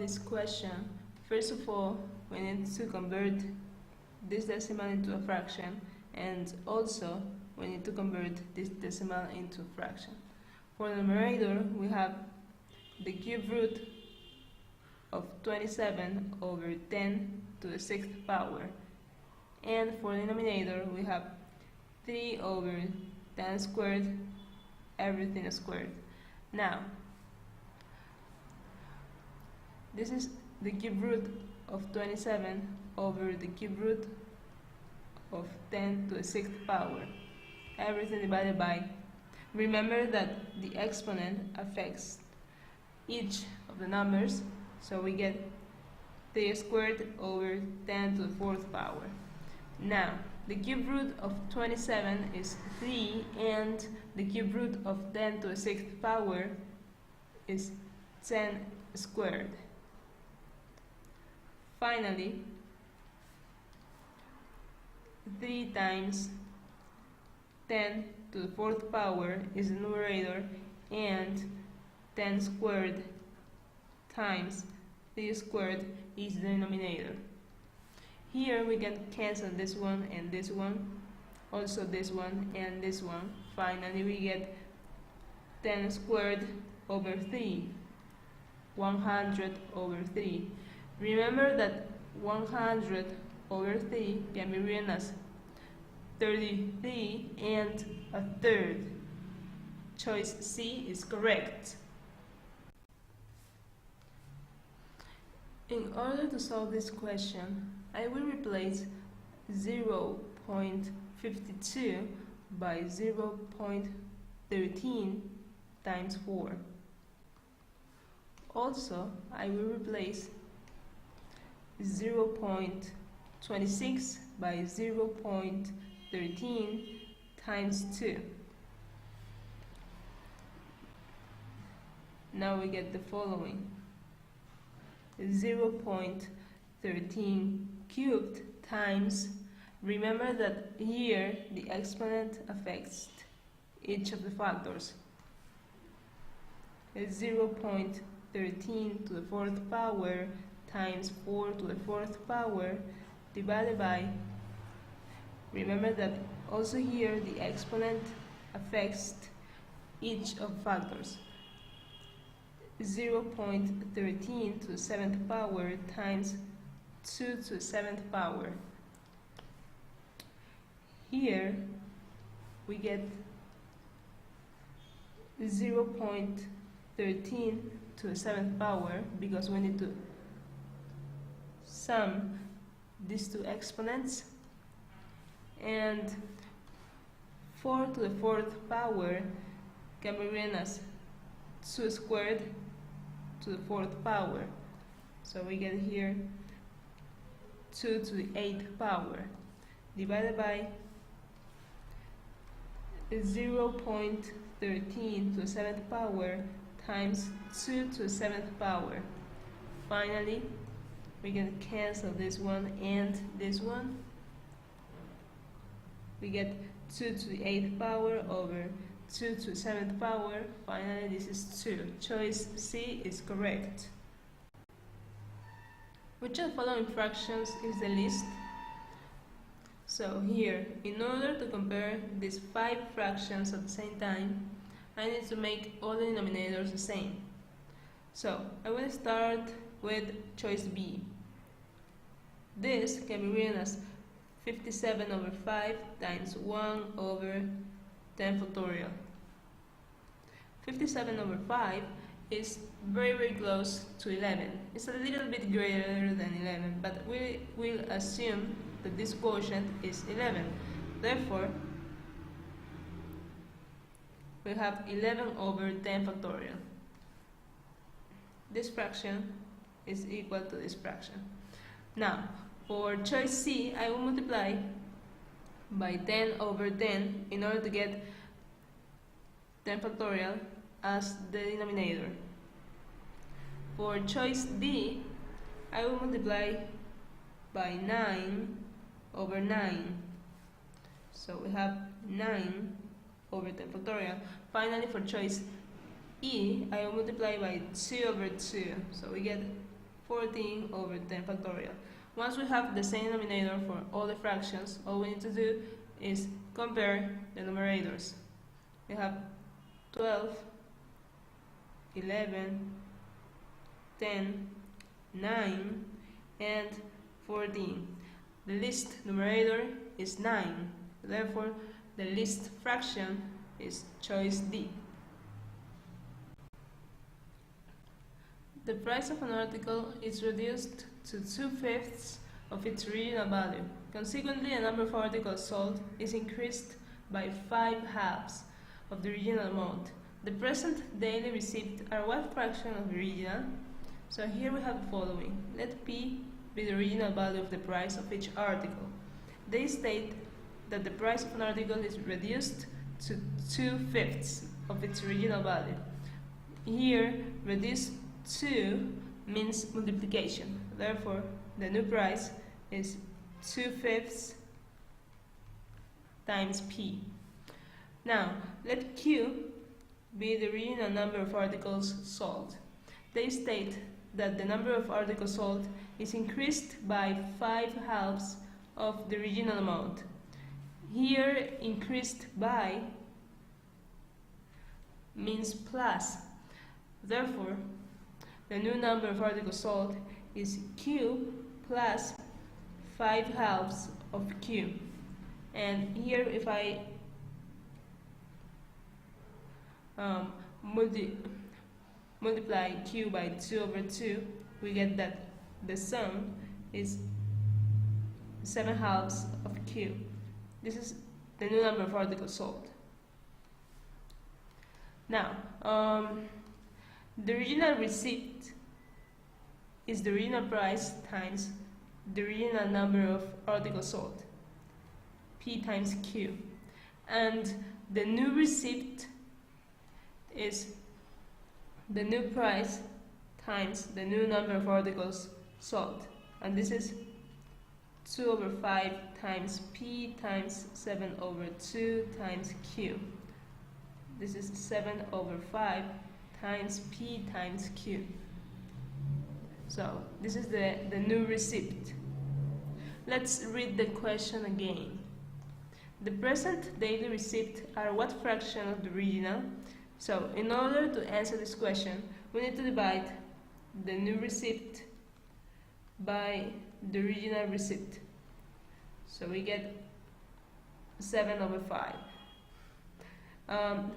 this question, first of all, we need to convert this decimal into a fraction, and also we need to convert this decimal into a fraction. For the numerator, we have the cube root of 27 over 10 to the 6th power. And for the denominator, we have 3 over 10 squared, everything squared. Now, this is the cube root of 27 over the cube root of 10 to the 6th power. Everything divided by. Remember that the exponent affects each of the numbers, so we get 3 squared over 10 to the 4th power. Now, the cube root of 27 is 3, and the cube root of 10 to the 6th power is 10 squared. Finally, 3 times 10 to the 4th power is the numerator, and 10 squared times 3 squared is the denominator. Here we can cancel this one and this one, also this one and this one. Finally we get 10 squared over 3, 100 over 3. Remember that 100 over 3 can be written as 33 and a third. Choice C is correct. In order to solve this question, I will replace 0.52 by 0.13 times 4. Also, I will replace 0.26 by 0.13 times 2. Now we get the following: 0.13 cubed times, remember that here the exponent affects each of the factors, 0.13 to the 4th power times 4 to the 4th power divided by, remember that also here the exponent affects each of the factors, 0.13 to the 7th power times 2 to the 7th power. Here we get 0.13 to the 7th power because we need to sum these two exponents, and 4 to the 4th power can be written as 2 squared to the 4th power. So we get here 2 to the 8th power divided by 0.13 to the 7th power times 2 to the 7th power. Finally, we can cancel this one and this one. We get 2 to the 8th power over 2 to the 7th power. Finally, this is 2. Choice C is correct. Which of the following fractions is the least? So here, in order to compare these 5 fractions at the same time, I need to make all the denominators the same. So I will start with choice B. This can be written as 57 over 5 times 1 over 10 factorial. 57 over 5 is very close to 11. It's a little bit greater than 11, but we will assume that this quotient is 11. Therefore, we have 11 over 10 factorial. This fraction is equal to this fraction. Now, for choice C, I will multiply by 10 over 10 in order to get 10 factorial as the denominator. For choice D, I will multiply by 9 over 9. So we have 9 over 10 factorial. Finally, for choice E, I will multiply by 2 over 2. So we get 14 over 10 factorial. Once we have the same denominator for all the fractions, all we need to do is compare the numerators. We have 12, 11, 10, 9, and 14. The least numerator is 9, therefore the least fraction is choice D. The price of an article is reduced to 2/5 of its original value. Consequently, the number of articles sold is increased by 5/2 of the original amount. The present daily receipts are what fraction of the original? So here we have the following. Let P be the original value of the price of each article. They state that the price of an article is reduced to 2/5 of its original value. Here, reduced to means multiplication. Therefore, the new price is 2/5 times P. Now, let Q be the original number of articles sold. They state that the number of articles sold is increased by 5/2 of the original amount. Here, increased by means plus. Therefore, the new number of articles sold is Q plus 5/2 of Q. And here, if I multiply Q by 2/2, we get that the sum is 7/2 of Q. This is the new number of articles sold. Now, the original receipt is the original price times the original number of articles sold, P times Q. And the new receipt is the new price times the new number of articles sold. And this is 2/5 times P times 7/2 times Q. This is 7/5 times P times Q. So this is the new receipt. Let's read the question again. The present daily receipt are what fraction of the original? So in order to answer this question, we need to divide the new receipt by the original receipt. So we get 7/5.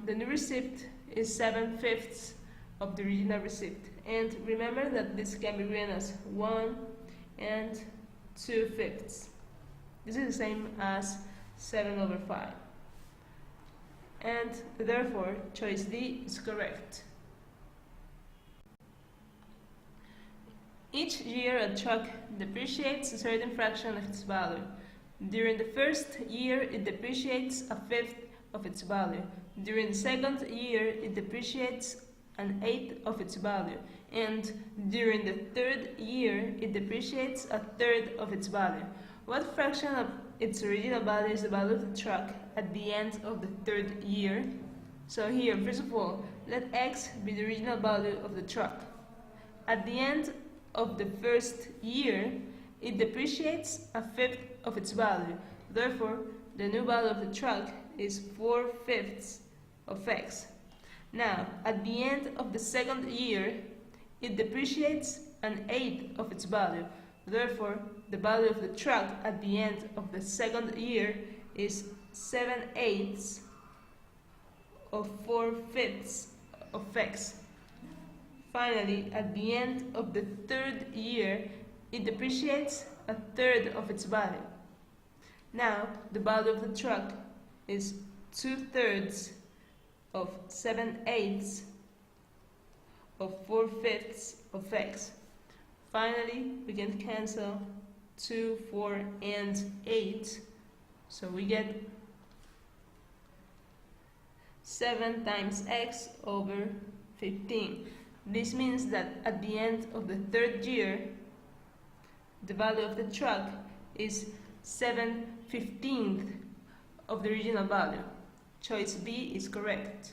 The new receipt is 7/5 of the original receipt. And remember that this can be written as 1 and 2/5. This is the same as 7/5. And therefore, choice D is correct. Each year a truck depreciates a certain fraction of its value. During the first year, it depreciates 1/5 of its value. During the second year, it depreciates 1/8 of its value. And during the third year, it depreciates 1/3 of its value. What fraction of its original value is the value of the truck at the end of the third year? So here, first of all, let X be the original value of the truck. At the end of the first year, it depreciates 1/5 of its value. Therefore, the new value of the truck is 4/5 of X. Now, at the end of the second year, it depreciates 1/8 of its value. Therefore, the value of the truck at the end of the second year is 7/8 of 4/5 of X. Finally, at the end of the third year, it depreciates 1/3 of its value. Now, the value of the truck is 2/3 of 7/8 of 4/5 of X. Finally, we can cancel 2, 4, and 8. So we get 7 times X over 15. This means that at the end of the third year, the value of the truck is 7/15 of the original value. Choice B is correct.